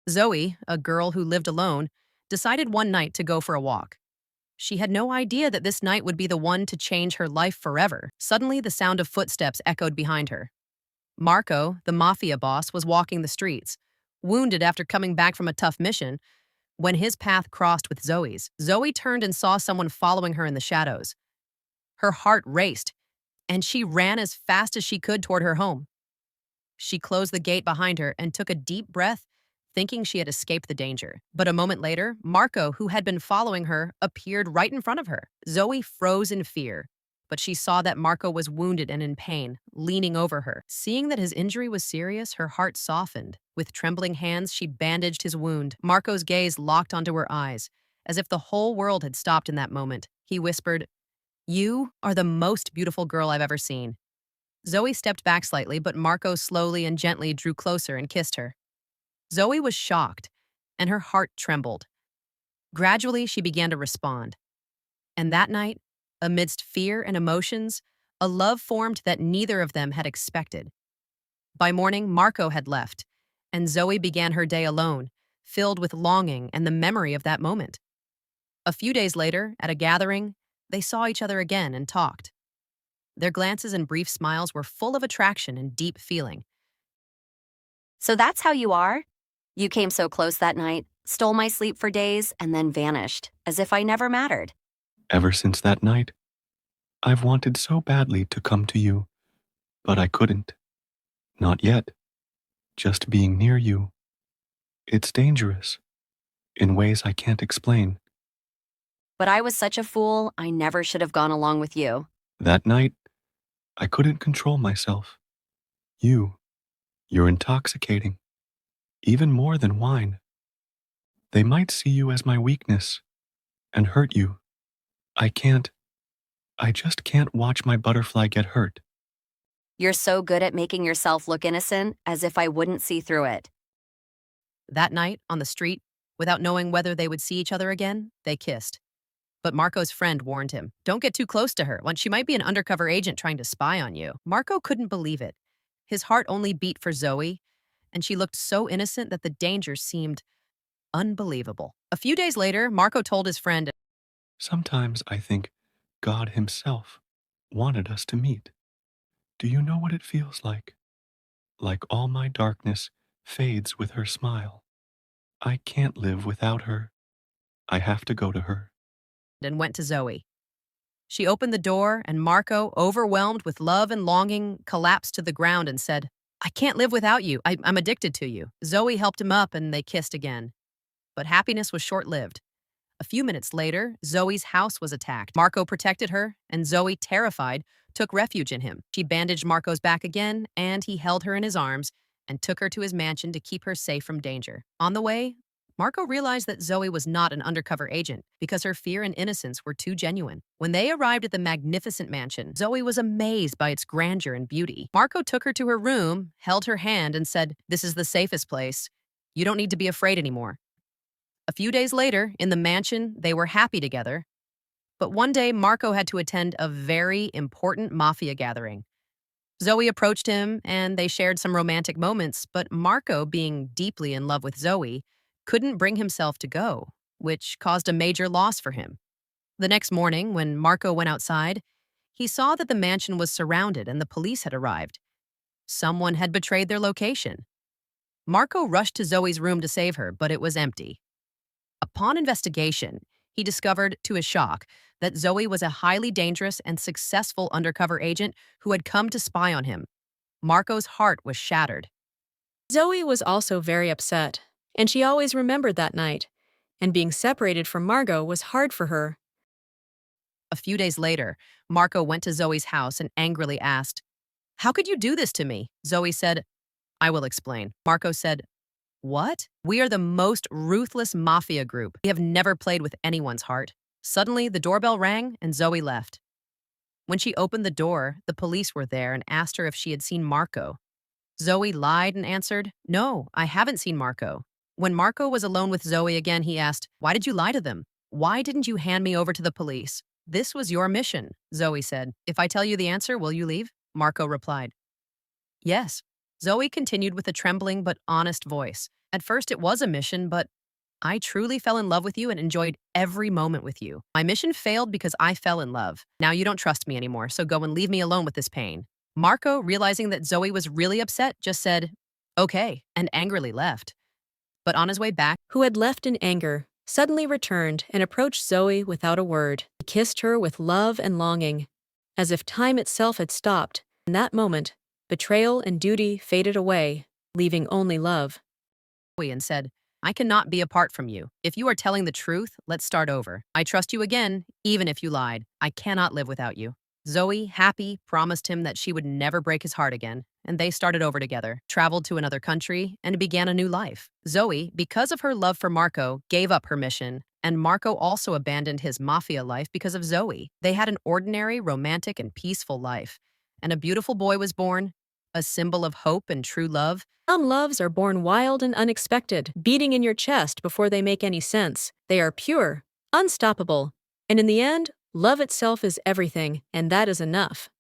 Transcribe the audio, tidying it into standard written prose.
Zoe, a girl who lived alone, decided one night to go for a walk. She had no idea that this night would be the one to change her life forever. Suddenly, the sound of footsteps echoed behind her. Marco, the Mafia boss, was walking the streets, wounded after coming back from a tough mission, when his path crossed with Zoe's. Zoe turned and saw someone following her in the shadows. Her heart raced, and she ran as fast as she could toward her home. She closed the gate behind her and took a deep breath, thinking she had escaped the danger. But a moment later, Marco, who had been following her, appeared right in front of her. Zoe froze in fear, but she saw that Marco was wounded and in pain, leaning over her. Seeing that his injury was serious, her heart softened. With trembling hands, she bandaged his wound. Marco's gaze locked onto her eyes, as if the whole world had stopped in that moment. He whispered, "You are the most beautiful girl I've ever seen." Zoe stepped back slightly, but Marco slowly and gently drew closer and kissed her. Zoe was shocked, and her heart trembled. Gradually, she began to respond. And that night, amidst fear and emotions, a love formed that neither of them had expected. By morning, Marco had left, and Zoe began her day alone, filled with longing and the memory of that moment. A few days later, at a gathering, they saw each other again and talked. Their glances and brief smiles were full of attraction and deep feeling. So that's how you are? You came so close that night, stole my sleep for days, and then vanished, as if I never mattered. Ever since that night, I've wanted so badly to come to you, but I couldn't. Not yet. Just being near you. It's dangerous, in ways I can't explain. But I was such a fool, I never should have gone along with you. That night, I couldn't control myself. You're intoxicating, even more than wine. They might see you as my weakness and hurt you. I just can't watch my butterfly get hurt. You're so good at making yourself look innocent, as if I wouldn't see through it. That night, on the street, without knowing whether they would see each other again, they kissed. But Marco's friend warned him, "Don't get too close to her, when she might be an undercover agent trying to spy on you." Marco couldn't believe it. His heart only beat for Zoe, and she looked so innocent that the danger seemed unbelievable. A few days later, Marco told his friend, Sometimes I think God Himself wanted us to meet. Do you know what it feels like? Like all my darkness fades with her smile. I can't live without her. I have to go to her. and went to Zoe. She opened the door, and Marco, overwhelmed with love and longing, collapsed to the ground and said, "I can't live without you. I'm addicted to you." Zoe helped him up, and they kissed again. But happiness was short-lived. A few minutes later, Zoe's house was attacked. Marco protected her, and Zoe, terrified, took refuge in him. She bandaged Marco's back again, and he held her in his arms and took her to his mansion to keep her safe from danger. On the way, Marco realized that Zoe was not an undercover agent because her fear and innocence were too genuine. When they arrived at the magnificent mansion, Zoe was amazed by its grandeur and beauty. Marco took her to her room, held her hand, and said, "This is the safest place. You don't need to be afraid anymore." A few days later, in the mansion, they were happy together. But one day, Marco had to attend a very important Mafia gathering. Zoe approached him, and they shared some romantic moments, but Marco, being deeply in love with Zoe, couldn't bring himself to go, which caused a major loss for him. The next morning, when Marco went outside, he saw that the mansion was surrounded and the police had arrived. Someone had betrayed their location. Marco rushed to Zoe's room to save her, but it was empty. Upon investigation, he discovered, to his shock, that Zoe was a highly dangerous and successful undercover agent who had come to spy on him. Marco's heart was shattered. Zoe was also very upset, and she always remembered that night, and being separated from Margot was hard for her. A few days later, Marco went to Zoe's house and angrily asked, "How could you do this to me?" Zoe said, "I will explain." Marco said, "What? We are the most ruthless mafia group. We have never played with anyone's heart." Suddenly, the doorbell rang and Zoe left. When she opened the door, the police were there and asked her if she had seen Marco. Zoe lied and answered, "No, I haven't seen Marco." When Marco was alone with Zoe again, he asked, "Why did you lie to them? Why didn't you hand me over to the police?" "This was your mission," Zoe said. "If I tell you the answer, will you leave?" Marco replied, "Yes." Zoe continued with a trembling but honest voice, At first, it was a mission, but I truly fell in love with you and enjoyed every moment with you. My mission failed because I fell in love. Now you don't trust me anymore, so go and leave me alone with this pain." Marco, realizing that Zoe was really upset, just said, "Okay," and angrily left. But on his way back, Who had left in anger, suddenly returned and approached Zoe without a word. He kissed her with love and longing, as if time itself had stopped. In that moment, betrayal and duty faded away, leaving only love. and said, "I cannot be apart from you. If you are telling the truth, let's start over. I trust you again, even if you lied. I cannot live without you." Zoe, happy, promised him that she would never break his heart again, and they started over together, traveled to another country, and began a new life. Zoe, because of her love for Marco, gave up her mission, and Marco also abandoned his Mafia life because of Zoe. They had an ordinary, romantic, and peaceful life, and a beautiful boy was born, a symbol of hope and true love. Some loves are born wild and unexpected, beating in your chest before they make any sense. They are pure, unstoppable, and in the end, love itself is everything, and that is enough.